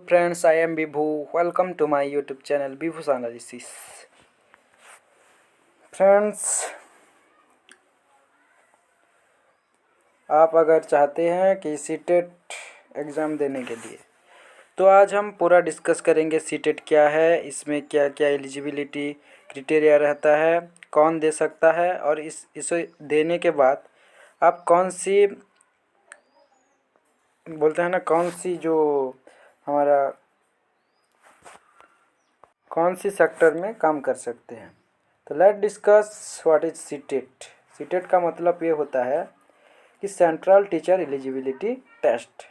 friends, I am Vibhu. Welcome to my YouTube channel Vibhu's Analysis. Friends, आप अगर चाहते हैं कि सीटेट एग्ज़ाम देने के लिए तो आज हम पूरा डिस्कस करेंगे सीटेट क्या है, इसमें क्या क्या एलिजिबिलिटी क्राइटेरिया रहता है, कौन दे सकता है और इसे देने के बाद आप कौन सी बोलते हैं ना कौन सी जो हमारा कौन सी सेक्टर में काम कर सकते हैं। तो let discuss what is CTET. CTET का मतलब ये होता है कि सेंट्रल टीचर एलिजिबिलिटी टेस्ट।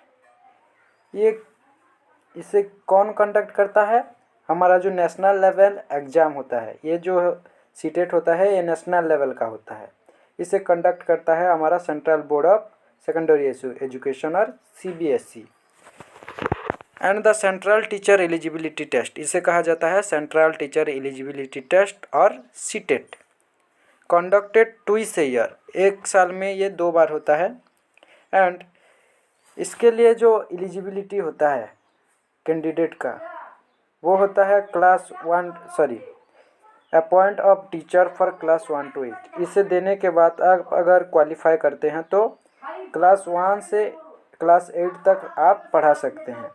ये इसे कौन कंडक्ट करता है? हमारा जो नेशनल लेवल एग्ज़ाम होता है, ये जो सीटेट होता है ये नेशनल लेवल का होता है। इसे कंडक्ट करता है हमारा central board of secondary education और CBSE। And the central teacher eligibility test, इसे कहा जाता है सेंट्रल टीचर एलिजिबिलिटी टेस्ट और CTET. Conducted twice a year, एक साल में ये 2 बार होता है। एंड इसके लिए जो एलिजिबिलिटी होता है कैंडिडेट का, वो होता है appoint of teacher for class 1 to 8। इसे देने के बाद आप अगर क्वालिफाई करते हैं तो क्लास 1 से क्लास 8 तक आप पढ़ा सकते हैं।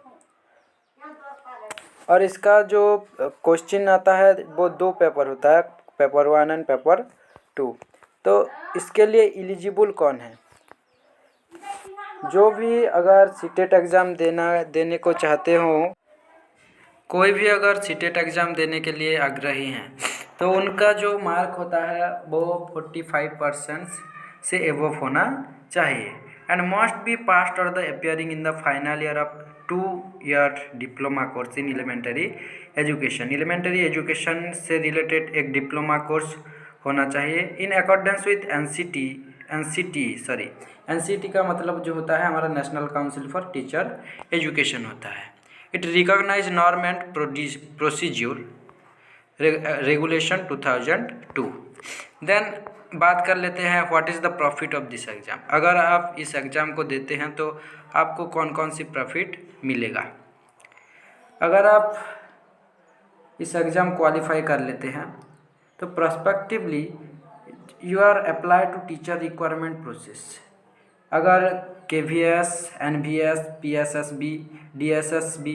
और इसका जो क्वेश्चन आता है वो 2 पेपर होता है, पेपर 1 एंड पेपर 2। तो इसके लिए एलिजिबल कौन है? जो भी अगर सीटेट एग्ज़ाम देने को चाहते हो, कोई भी अगर सीटेट एग्ज़ाम देने के लिए आग्रही हैं तो उनका जो मार्क होता है वो 45% से एबव होना चाहिए। एंड मस्ट बी पास्ड और the appearing in the final year of 2-year diploma course in elementary education. Elementary education से रिलेटेड एक डिप्लोमा कोर्स होना चाहिए इन अकॉर्डेंस विथ NCT का मतलब जो होता है हमारा national council for teacher education होता है। It recognise norm and procedure regulation 2002। Then बात कर लेते हैं what is the profit of this exam. अगर आप इस एग्ज़ाम को देते हैं तो आपको कौन कौन सी प्रॉफिट मिलेगा। अगर आप इस एग्ज़ाम क्वालिफाई कर लेते हैं तो prospectively you are apply to teacher requirement process. अगर KVS, NVS, PSSB, DSSB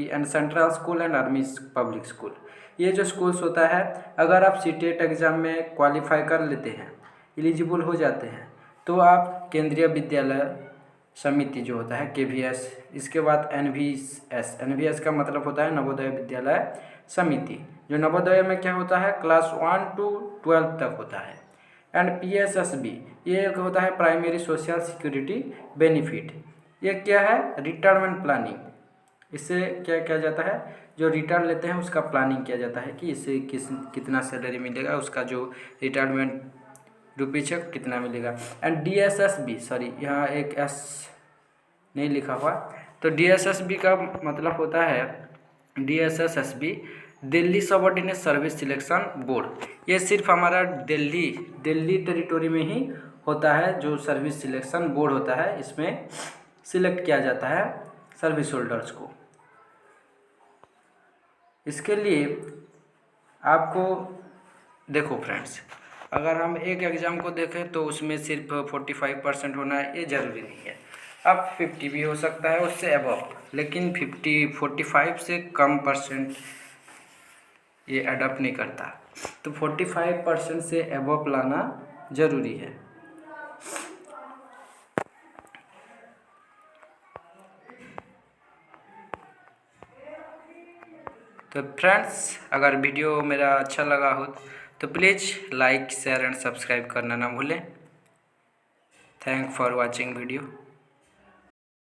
and central school and army public school, ये जो स्कूल्स होता है, अगर आप सीटेट एग्ज़ाम में क्वालिफाई कर लेते हैं, एलिजिबल हो जाते हैं, तो आप केंद्रीय विद्यालय समिति जो होता है KVS, इसके बाद NVS का मतलब होता है नवोदय विद्यालय समिति, जो नवोदय में क्या होता है क्लास 1 to 12 तक होता है। एंड PSSB ये होता है प्राइमरी सोशल सिक्योरिटी बेनिफिट। ये क्या है? Retirement planning. इससे क्या किया जाता है, जो रिटायर लेते हैं उसका प्लानिंग किया जाता है कि इससे कितना सैलरी मिलेगा, उसका जो रिटायरमेंट रुपीज है कितना मिलेगा। एंड DSSB, यहाँ एक S नहीं लिखा हुआ, तो DSSB का मतलब होता है DSSB Delhi subordinate service selection board. ये सिर्फ हमारा दिल्ली टेरिटोरी में ही होता है, जो सर्विस सिलेक्शन बोर्ड होता है, इसमें सिलेक्ट किया जाता है सर्विस होल्डर्स को। इसके लिए आपको देखो फ्रेंड्स, अगर हम एक एग्ज़ाम को देखें तो उसमें सिर्फ 45% होना है, ये ज़रूरी नहीं है। अब 50 भी हो सकता है उससे अबव, लेकिन 45 से कम परसेंट ये एडप्ट नहीं करता, तो 45% से अबव लाना ज़रूरी है। तो फ्रेंड्स, अगर वीडियो मेरा अच्छा लगा हो तो please like, share and subscribe करना ना भूलें। Thank for watching video.